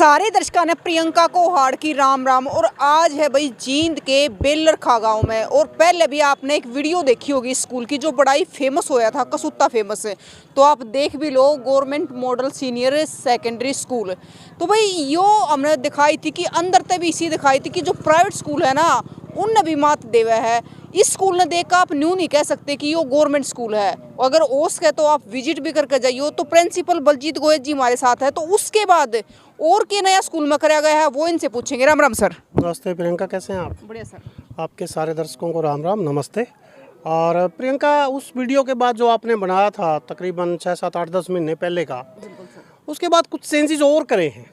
सारे दर्शकों ने प्रियंका को हाड़ की राम राम। और आज है भाई जींद के बेलरखा गांव में। और पहले भी आपने एक वीडियो देखी होगी स्कूल की जो बड़ा ही फेमस होया था, कसूता फेमस है, तो आप देख भी लो, government model senior secondary school. तो भाई यो हमने दिखाई थी कि अंदर तक भी इसी दिखाई थी कि जो प्राइवेट स्कूल है ना उनने भी मात देवा है। इस स्कूल ने देखकर आप न्यू नहीं कह सकते कि ये गवर्नमेंट स्कूल है। अगर ओस है तो आप विजिट भी करके जाइए। तो प्रिंसिपल बलजीत गोयल जी हमारे साथ है। तो उसके बाद और क्या नया स्कूल में कराया गया है वो इनसे पूछेंगे। राम राम सर। नमस्ते प्रियंका, कैसे हैं आप? बढ़िया सर। आपके सारे दर्शकों को राम राम, नमस्ते। और प्रियंका, उस वीडियो के बाद जो आपने बनाया था तकरीबन 6, 7, 8, 10 महीने पहले का, उसके बाद कुछ चेंजेस और करे हैं।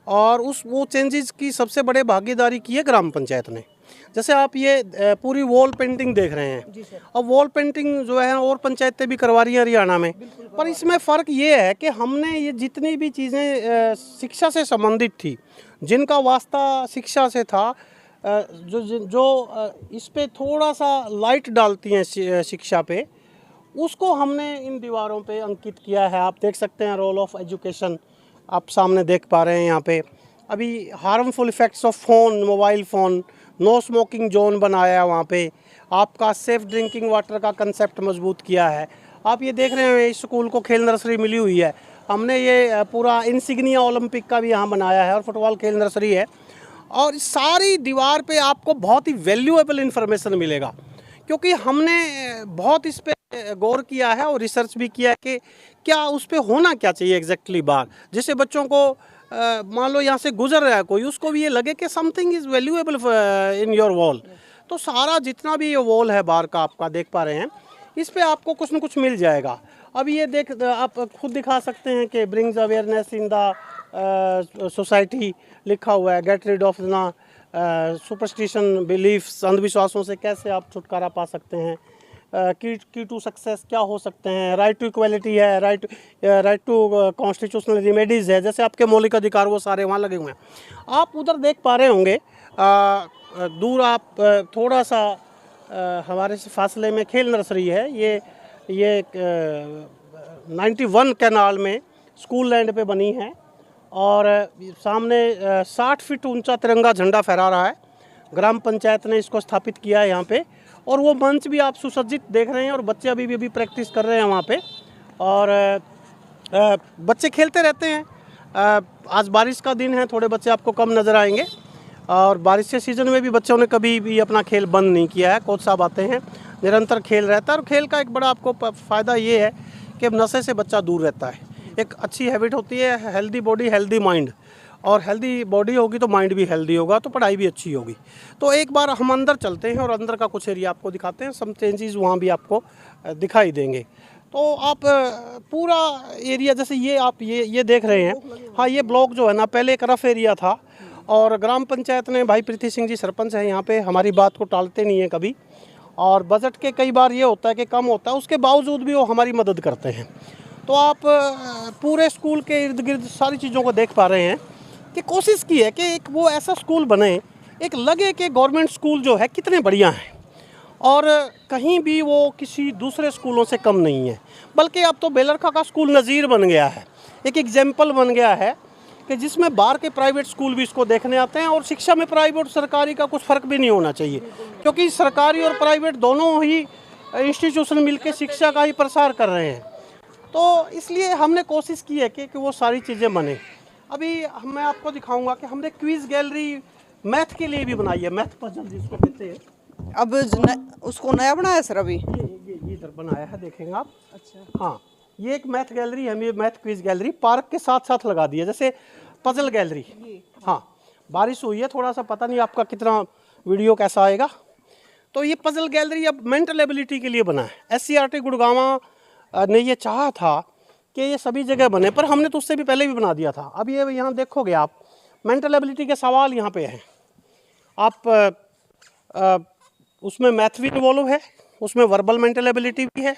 और वो चेंजेस की सबसे बड़े भागीदारी की है ग्राम पंचायत ने। जैसे आप ये पूरी वॉल पेंटिंग देख रहे हैं। अब वॉल पेंटिंग जो है और पंचायतें भी करवा रही हैं हरियाणा में। पर इसमें फ़र्क ये है कि हमने ये जितनी भी चीज़ें शिक्षा से संबंधित थी, जिनका वास्ता शिक्षा से था, जो इस पे थोड़ा सा लाइट डालती हैं शिक्षा पे, उसको हमने इन दीवारों पे अंकित किया है। आप देख सकते हैं रोल ऑफ एजुकेशन आप सामने देख पा रहे हैं यहाँ पे। अभी harmful effects of phone, mobile phone, no smoking zone बनाया है वहाँ पे। आपका सेफ़ ड्रिंकिंग वाटर का कंसेप्ट मजबूत किया है। आप ये देख रहे हैं इस स्कूल को खेल नर्सरी मिली हुई है। हमने ये पूरा इंसिग्निया ओलंपिक का भी यहाँ बनाया है और फुटबॉल खेल नर्सरी है। और इस सारी दीवार पे आपको बहुत ही वैल्यूएबल इन्फॉर्मेशन मिलेगा, क्योंकि हमने बहुत इस पे गौर किया है और रिसर्च भी किया है कि क्या उस पे होना क्या चाहिए एग्जैक्टली बार, जिससे बच्चों को मान लो यहाँ से गुजर रहा है कोई, उसको भी ये लगे कि something is valuable in your wall. तो सारा जितना भी ये वॉल है बार का आपका देख पा रहे हैं, इस पे आपको कुछ न कुछ मिल जाएगा। अभी ये देख, आप खुद दिखा सकते हैं कि brings awareness in the society लिखा हुआ है। गेट रिड ऑफ ना सुपरस्टिशन बिलीफ्स, अंधविश्वासों से कैसे आप छुटकारा पा सकते हैं। की टू सक्सेस क्या हो सकते हैं। राइट टू इक्वलिटी है, राइट टू कॉन्स्टिट्यूशनल रिमेडीज़ है। जैसे आपके मौलिक अधिकार वो सारे वहाँ लगे हुए हैं। आप उधर देख पा रहे होंगे दूर, आप थोड़ा सा हमारे से फासले में खेल नर्सरी है। ये 91 कैनाल में स्कूल लैंड पे बनी है। और सामने 60 फीट ऊंचा तिरंगा झंडा फहरा रहा है। ग्राम पंचायत ने इसको स्थापित किया है यहाँ पे। और वो मंच भी आप सुसज्जित देख रहे हैं और बच्चे अभी प्रैक्टिस कर रहे हैं वहाँ पे। और बच्चे खेलते रहते हैं। आज बारिश का दिन है, थोड़े बच्चे आपको कम नज़र आएंगे। और बारिश के सीज़न में भी बच्चों ने कभी भी अपना खेल बंद नहीं किया है। कोच साहब आते हैं, निरंतर खेल रहता है। और खेल का एक बड़ा आपको फ़ायदा ये है कि नशे से बच्चा दूर रहता है। एक अच्छी हैबिट होती है, हेल्दी बॉडी हेल्दी माइंड। और हेल्दी बॉडी होगी तो माइंड भी हेल्दी होगा, तो पढ़ाई भी अच्छी होगी। तो एक बार हम अंदर चलते हैं और अंदर का कुछ एरिया आपको दिखाते हैं। सम चेंजेस वहाँ भी आपको दिखाई देंगे। तो आप पूरा एरिया, जैसे ये आप ये देख रहे हैं, हाँ, ये ब्लॉक जो है ना पहले एक रफ एरिया था। और ग्राम पंचायत ने, भाई प्रीति सिंह जी सरपंच हैं यहाँ पे, हमारी बात को टालते नहीं हैं कभी। और बजट के कई बार ये होता है कि कम होता है, उसके बावजूद भी वो हमारी मदद करते हैं। तो आप पूरे स्कूल के इर्द गिर्द सारी चीज़ों को देख पा रहे हैं कि कोशिश की है कि एक वो ऐसा स्कूल बने, एक लगे कि गवर्नमेंट स्कूल जो है कितने बढ़िया हैं और कहीं भी वो किसी दूसरे स्कूलों से कम नहीं है। बल्कि अब तो बेलरखा का स्कूल नज़ीर बन गया है, एक एग्जाम्पल बन गया है कि जिसमें बाहर के प्राइवेट स्कूल भी इसको देखने आते हैं। और शिक्षा में प्राइवेट और सरकारी का कुछ फ़र्क भी नहीं होना चाहिए, क्योंकि सरकारी और प्राइवेट दोनों ही इंस्टीट्यूशन मिलकर शिक्षा का ही प्रसार कर रहे हैं। तो इसलिए हमने कोशिश की है कि वो सारी चीज़ें बने। अभी मैं आपको दिखाऊंगा कि हमने क्विज़ गैलरी मैथ के लिए भी बनाई है, मैथ पजल जिसको कहते हैं। अब उसको नया बनाया सर अभी? ये इधर बनाया है, देखेंगे आप। अच्छा, हाँ, ये एक मैथ गैलरी है, मैथ क्विज़ गैलरी पार्क के साथ साथ लगा दी है, जैसे पजल गैलरी। हाँ, बारिश हुई है, थोड़ा सा पता नहीं आपका कितना वीडियो कैसा आएगा। तो ये पजल गैलरी अब मेंटल एबिलिटी के लिए बना है। SCRT गुड़गांव ने ये चाहा था कि ये सभी जगह बने, पर हमने तो उससे भी पहले भी बना दिया था। अब ये यहाँ देखोगे आप, मेंटल एबिलिटी के सवाल यहाँ पे हैं। आप उसमें मैथ भी इन्वॉल्व है, उसमें वर्बल मेंटल एबिलिटी भी है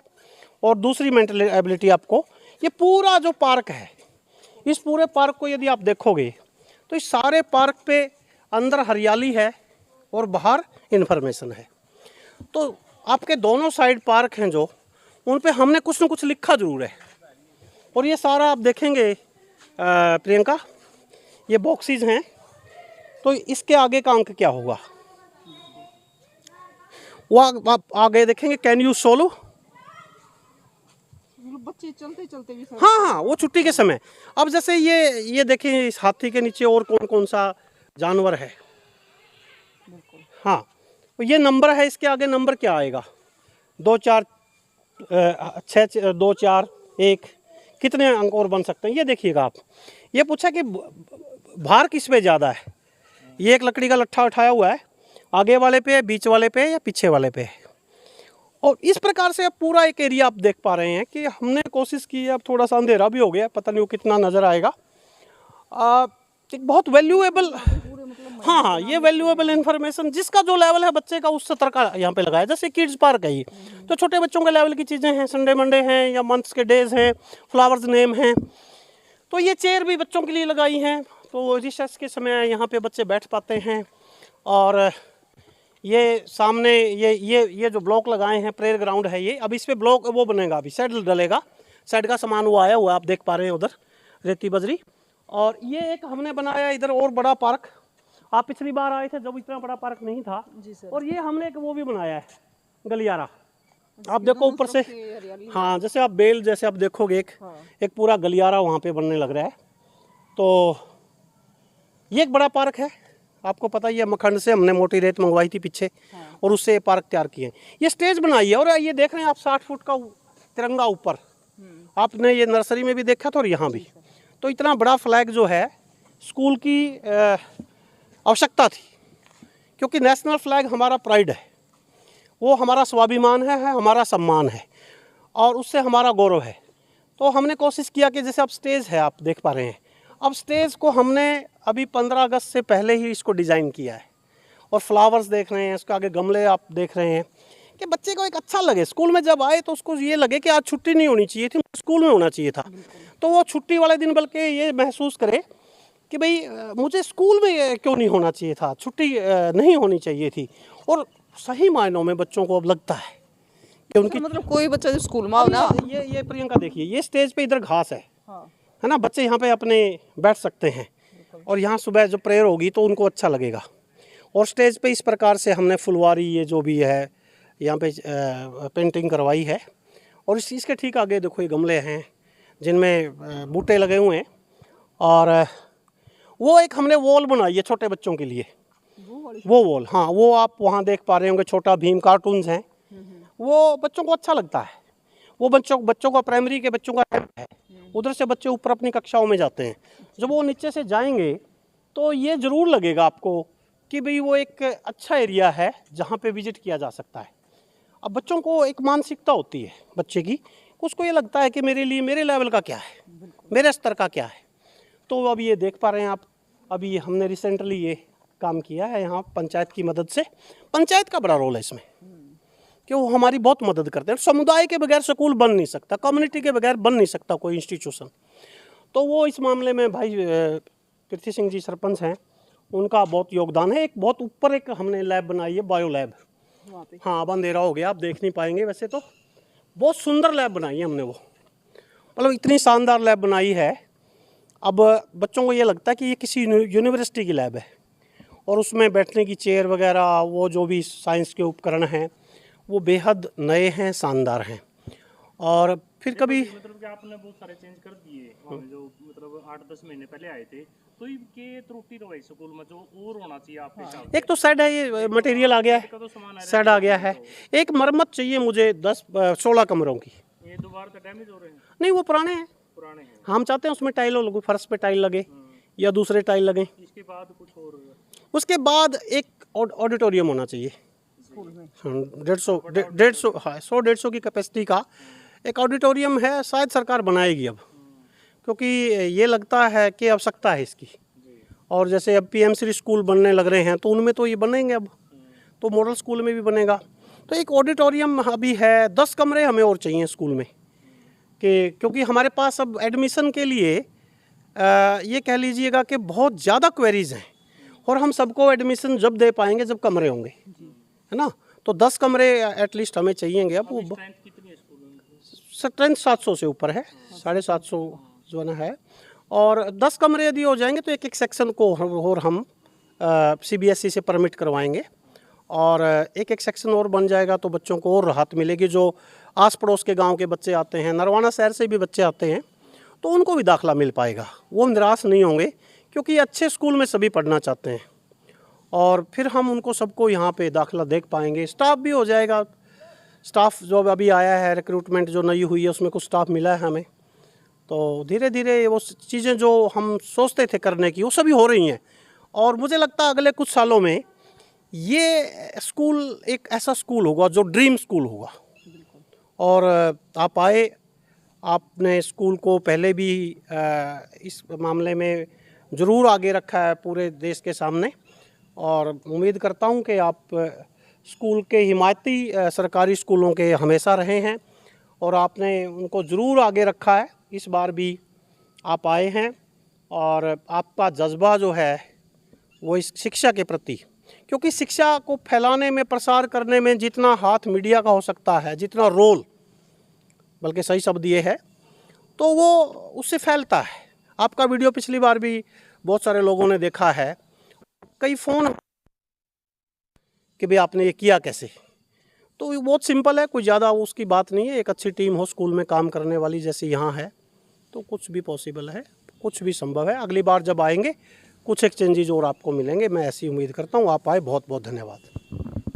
और दूसरी मेंटल एबिलिटी आपको। ये पूरा जो पार्क है, इस पूरे पार्क को यदि आप देखोगे तो इस सारे पार्क पे अंदर हरियाली है और बाहर इन्फॉर्मेशन है। तो आपके दोनों साइड पार्क हैं जो, उन पे हमने कुछ न कुछ लिखा ज़रूर है। और ये सारा आप देखेंगे प्रियंका, ये बॉक्सेस हैं, तो इसके आगे का अंक क्या होगा? वो आप आगे देखेंगे, कैन यू सोलो। बच्चे चलते चलते भी हाँ हाँ, वो छुट्टी के समय। अब जैसे ये देखें, इस हाथी के नीचे और कौन कौन सा जानवर है। हाँ, तो ये नंबर है, इसके आगे नंबर क्या आएगा? 2 4 6 2 4 1, कितने अंक और बन सकते हैं? ये देखिएगा आप। ये पूछा कि भार किस पे ज़्यादा है। ये एक लकड़ी का लट्ठा उठाया हुआ है, आगे वाले पे, बीच वाले पे या पीछे वाले पे। और इस प्रकार से अब पूरा एक एरिया आप देख पा रहे हैं कि हमने कोशिश की है। अब थोड़ा सा अंधेरा भी हो गया, पता नहीं वो कितना नज़र आएगा। एक बहुत वैल्यूएबल, हाँ, ये वैल्यूएबल इन्फॉर्मेशन जिसका जो लेवल है बच्चे का, उस स्तर का यहाँ पे लगाया। जैसे किड्स पार्क है ये, तो छोटे बच्चों के लेवल की चीज़ें हैं, संडे मंडे हैं या मंथ्स के डेज हैं, फ्लावर्स नेम हैं। तो ये चेयर भी बच्चों के लिए लगाई हैं, तो रिसेस के समय यहाँ पे बच्चे बैठ पाते हैं। और ये सामने ये जो ब्लॉक लगाए हैं, प्रेयर ग्राउंड है ये। अब इस पर ब्लॉक वो बनेगा, अभी शेड डलेगा, शेड का सामान वो आया हुआ आप देख पा रहे हैं उधर, रेती बजरी। और ये एक हमने बनाया इधर और बड़ा पार्क। आप पिछली बार आए थे जब इतना बड़ा पार्क नहीं था जी सर। और ये हमने एक वो भी बनाया है, गलियारा। आप देखो ऊपर से, हाँ, जैसे आप बेल जैसे आप देखोगे, एक पूरा गलियारा वहाँ पे बनने लग रहा है। तो ये एक बड़ा पार्क है, आपको पता ही है, मखंड से हमने मोटी रेत मंगवाई थी पीछे, और उससे ये पार्क तैयार किए। ये स्टेज बनाई है, और ये देख रहे हैं आप 60 फुट का तिरंगा ऊपर, आपने ये नर्सरी में भी देखा था और यहाँ भी। तो इतना बड़ा फ्लैग जो है, स्कूल की आवश्यकता थी, क्योंकि नेशनल फ्लैग हमारा प्राइड है, वो हमारा स्वाभिमान है, हमारा सम्मान है, और उससे हमारा गौरव है। तो हमने कोशिश किया कि जैसे अब स्टेज है, आप देख पा रहे हैं, अब स्टेज को हमने अभी 15 अगस्त से पहले ही इसको डिज़ाइन किया है। और फ्लावर्स देख रहे हैं, उसके आगे गमले आप देख रहे हैं, कि बच्चे को एक अच्छा लगे। स्कूल में जब आए तो उसको ये लगे कि आज छुट्टी नहीं होनी चाहिए थी, स्कूल में होना चाहिए था। तो वो छुट्टी वाले दिन बल्कि ये महसूस करे कि भाई मुझे स्कूल में क्यों नहीं होना चाहिए था, छुट्टी नहीं होनी चाहिए थी। और सही मायनों में बच्चों को अब लगता है कि उनकी, मतलब कोई बच्चा जो स्कूल में आओ ना, ये प्रियंका देखिए, ये स्टेज पे इधर घास है ना, बच्चे यहाँ पे अपने बैठ सकते हैं, और यहाँ सुबह जो प्रेयर होगी तो उनको अच्छा लगेगा। और स्टेज पे इस प्रकार से हमने फुलवारी, ये जो भी है यहाँ पे पेंटिंग करवाई है। और इस चीज़ के ठीक आगे देखो ये गमले हैं जिनमें बूटे लगे हुए हैं। और वो एक हमने वॉल बनाई है छोटे बच्चों के लिए, वो वॉल, हाँ, वो आप वहाँ देख पा रहे होंगे, छोटा भीम कार्टून्स हैं, वो बच्चों को अच्छा लगता है। वो बच्चों का प्राइमरी के बच्चों का है, उधर से बच्चे ऊपर अपनी कक्षाओं में जाते हैं। जब वो नीचे से जाएंगे तो ये ज़रूर लगेगा आपको कि भाई वो एक अच्छा एरिया है जहाँ पे विजिट किया जा सकता है। अब बच्चों को एक मानसिकता होती है बच्चे की, उसको ये लगता है कि मेरे लिए मेरे लेवल का क्या है, मेरे स्तर का क्या है। तो अब ये देख पा रहे हैं आप, अभी हमने रिसेंटली ये काम किया है यहाँ पंचायत की मदद से। पंचायत का बड़ा रोल है इसमें, कि वो हमारी बहुत मदद करते हैं। समुदाय के बगैर स्कूल बन नहीं सकता, कम्युनिटी के बगैर बन नहीं सकता कोई इंस्टीट्यूशन। तो वो इस मामले में भाई पृथ्वी सिंह जी सरपंच हैं, उनका बहुत योगदान है। एक बहुत ऊपर एक हमने लैब बनाई है, बायो लैब। हाँ, अब अंधेरा हो गया, आप देख नहीं पाएंगे, वैसे तो बहुत सुंदर लैब बनाई है हमने। वो मतलब इतनी शानदार लैब बनाई है, अब बच्चों को ये लगता है कि ये किसी यूनिवर्सिटी की लैब है। और उसमें बैठने की चेयर वगैरह, वो जो भी साइंस के उपकरण हैं, वो बेहद नए हैं, शानदार हैं। और फिर कभी मतलब कि आपने बहुत सारे चेंज कर दिए वहाँ में, जो मतलब 8-10 महीने पहले आए थे, तो ये त्रुटि रही स्कूल में जो और होना चाहिए आपके हिसाब से? एक तो सेड है, ये मटेरियल आ गया है, तो सामान सेड आ गया है। एक मरम्मत चाहिए मुझे 10-16 कमरों की। ये दोबारा तो डैमेज हो रहे हैं, नहीं, वो पुराने हैं, पुराने हैं। हम चाहते हैं उसमें टाइल लगे, फर्श पे टाइल लगे या दूसरे टाइल लगे। इसके बाद कुछ और उसके बाद एक ऑडिटोरियम होना चाहिए, 150 की कैपेसिटी का एक ऑडिटोरियम है। शायद सरकार बनाएगी अब, क्योंकि ये लगता है कि आवश्यकता है इसकी। और जैसे अब पीएमसी स्कूल बनने लग रहे हैं, तो उनमें तो ये बनेंगे अब, तो मॉडल स्कूल में भी बनेगा। तो एक ऑडिटोरियम अभी है, 10 कमरे हमें और चाहिए स्कूल में, कि क्योंकि हमारे पास अब एडमिशन के लिए ये कह लीजिएगा कि बहुत ज़्यादा क्वेरीज हैं, और हम सबको एडमिशन जब दे पाएंगे जब कमरे होंगे, है ना। तो 10 कमरे एटलीस्ट हमें चाहिएंगे। अब वो स्ट्रेंथ कितनी है स्कूल में? स्ट्रेंथ 700 से ऊपर है, 750 जो है ना है। और 10 कमरे यदि हो जाएंगे तो एक एक सेक्शन को और हम CBSE से परमिट करवाएंगे, और एक एक सेक्शन और बन जाएगा तो बच्चों को और राहत मिलेगी। जो आस पड़ोस के गांव के बच्चे आते हैं, नरवाना शहर से भी बच्चे आते हैं, तो उनको भी दाखिला मिल पाएगा, वो निराश नहीं होंगे, क्योंकि अच्छे स्कूल में सभी पढ़ना चाहते हैं। और फिर हम उनको सबको यहाँ पे दाखिला देख पाएंगे। स्टाफ भी हो जाएगा, स्टाफ जो अभी आया है, रिक्रूटमेंट जो नई हुई है उसमें कुछ स्टाफ मिला है हमें, तो धीरे धीरे वो चीज़ें जो हम सोचते थे करने की वो सभी हो रही हैं। और मुझे लगता है अगले कुछ सालों में ये स्कूल एक ऐसा स्कूल होगा जो ड्रीम स्कूल होगा। और आप आए, आपने स्कूल को पहले भी इस मामले में ज़रूर आगे रखा है पूरे देश के सामने, और उम्मीद करता हूं कि आप स्कूल के हिमायती सरकारी स्कूलों के हमेशा रहे हैं और आपने उनको ज़रूर आगे रखा है। इस बार भी आप आए हैं और आपका जज्बा जो है वो इस शिक्षा के प्रति, क्योंकि शिक्षा को फैलाने में, प्रसार करने में जितना हाथ मीडिया का हो सकता है, जितना रोल, बल्कि सही शब्द ये है, तो वो उससे फैलता है। आपका वीडियो पिछली बार भी बहुत सारे लोगों ने देखा है, कई फ़ोन कि भाई आपने ये किया कैसे। तो ये बहुत सिंपल है, कोई ज़्यादा उसकी बात नहीं है। एक अच्छी टीम हो स्कूल में काम करने वाली जैसे यहाँ है, तो कुछ भी पॉसिबल है, कुछ भी संभव है। अगली बार जब आएंगे कुछ एक्सचेंजेज और आपको मिलेंगे, मैं ऐसी उम्मीद करता हूँ। आप आए, बहुत बहुत धन्यवाद।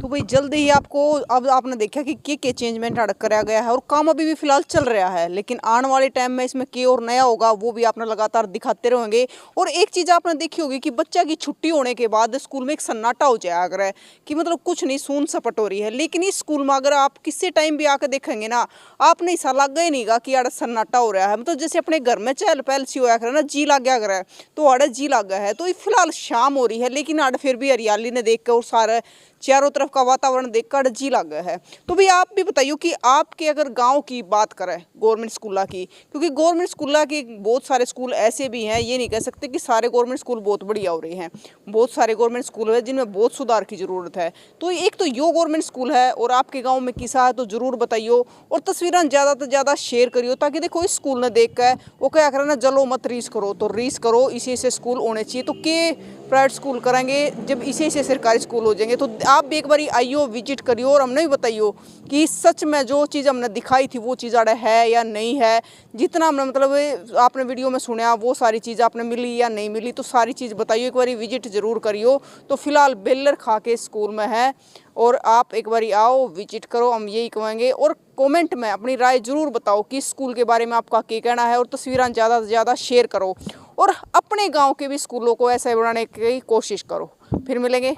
तो भाई जल्दी ही आपको, अब आपने देखा कि के चेंजमेंट अड़क कराया गया है और काम अभी भी फिलहाल चल रहा है, लेकिन आने वाले टाइम में इसमें के और नया होगा वो भी आपने लगातार दिखाते रहेंगे। और एक चीज़ आपने देखी होगी कि बच्चा की छुट्टी होने के बाद स्कूल में एक सन्नाटा हो जाया अगर है कि मतलब कुछ नहीं, सून सपट हो रही है। लेकिन इस स्कूल में अगर आप किसी टाइम भी आकर देखेंगे ना, आपने ऐसा लगा ही नहीं गा कि आड़े सन्नाटा हो रहा है। मतलब जैसे अपने घर में चहल पहल सी होया करे ना, जी लग गया करे, तो आड़े जी लग गया है। तो फिलहाल शाम हो रही है, लेकिन आड़े फिर भी हरियाली ने देख कर और सारा चारों तरफ का वातावरण देखकर जी लग गया है। तो भी आप भी बताइए कि आपके अगर गांव की बात करें गवर्नमेंट स्कूल की, क्योंकि गवर्नमेंट स्कूल के बहुत सारे स्कूल ऐसे भी हैं, ये नहीं कह सकते कि सारे गवर्नमेंट स्कूल बहुत बढ़िया हो रहे हैं। बहुत सारे गवर्नमेंट स्कूल है जिनमें बहुत सुधार की ज़रूरत है। तो एक तो यो गवर्नमेंट स्कूल है, और आपके गाँव में किसा है तो ज़रूर बताइए, और तस्वीरें ज़्यादा से ज़्यादा शेयर करियो, ताकि देखो इस स्कूल ने देख कर वो क्या करें ना, जलो मत रीस करो, तो रीस करो, इसी से स्कूल होने चाहिए। तो के प्राइवेट स्कूल करेंगे जब इसी से सरकारी स्कूल हो जाएंगे। तो आप भी एक बार आइयो, विजिट करियो, और हमने भी बताइयो कि सच में जो चीज़ हमने दिखाई थी वो चीज़ आड़े है या नहीं है। जितना हमने मतलब आपने वीडियो में सुना वो सारी चीज़ आपने मिली या नहीं मिली, तो सारी चीज़ बताइयो, एक बार विजिट ज़रूर करियो। तो फिलहाल बेलर खा के स्कूल में है, और आप एक बार आओ, विजिट करो, हम यही कहेंगे। और कमेंट में अपनी राय ज़रूर बताओ कि स्कूल के बारे में आपका क्या कहना है, और तस्वीरें ज़्यादा से ज़्यादा शेयर करो, और अपने गांव के भी स्कूलों को ऐसे बनाने की कोशिश करो। फिर मिलेंगे।